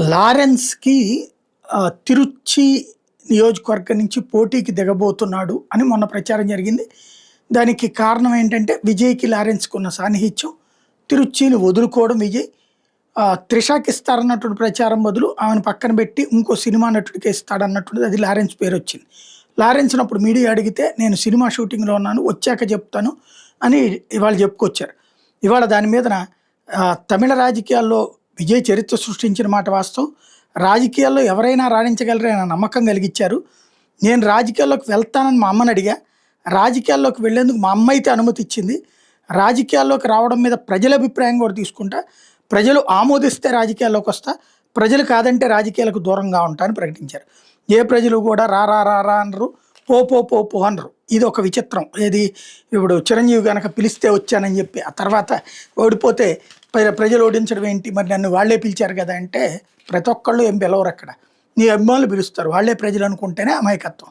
లారెన్స్‌కి తిరుచి నియోజకవర్గం నుంచి పోటీకి దిగబోతున్నాడు అని మొన్న ప్రచారం జరిగింది. దానికి కారణం ఏంటంటే విజయ్‌కి లారెన్స్‌కున్న సాన్నిహిత్యం. తిరుచిని వదులుకోవడం విజయ్. త్రిషకి ఇస్తారన్నటువంటి ప్రచారం బదులు ఆమెను పక్కన పెట్టి ఇంకో సినిమా నటుడికే ఇస్తాడన్నటువంటిది అది లారెన్స్ పేరొచ్చింది. లారెన్స్‌ని అప్పుడు మీడియా అడిగితే నేను సినిమా షూటింగ్‌లో ఉన్నాను వచ్చాక చెప్తాను అని ఇవాళ చెప్పుకొచ్చారు. ఇవాళ దాని మీదన తమిళ రాజకీయాల్లో విజయ్ చరిత్ర సృష్టించిన మాట వాస్తవం. రాజకీయాల్లో ఎవరైనా రాణించగలరని నమ్మకం కలిగించారు. నేను రాజకీయాల్లోకి వెళ్తానని మా అమ్మని అడిగా. రాజకీయాల్లోకి వెళ్లేందుకు మా అమ్మ అయితే అనుమతి ఇచ్చింది. రాజకీయాల్లోకి రావడం మీద ప్రజల అభిప్రాయం కూడా తీసుకుంటా. ప్రజలు ఆమోదిస్తే రాజకీయాల్లోకి వస్తా. ప్రజలు కాదంటే రాజకీయాలకు దూరంగా ఉంటా అని ప్రకటించారు. ఏ ప్రజలు కూడా రా రా రా రా అనరు. పో పో పో పో అనరు. ఇది ఒక విచిత్రం. ఏది ఇప్పుడు చిరంజీవి గనక పిలిస్తే వచ్చానని చెప్పి ఆ తర్వాత ఓడిపోతే ప్రజలు ఓడించడం ఏంటి, మరి నన్ను వాళ్ళే పిలిచారు కదా అంటే ప్రతి ఒక్కళ్ళు ఏం పిలవరు అక్కడ. నీ అభిమానులు పిలుస్తారు. వాళ్ళే ప్రజలు అనుకుంటేనే అమాయకత్వం.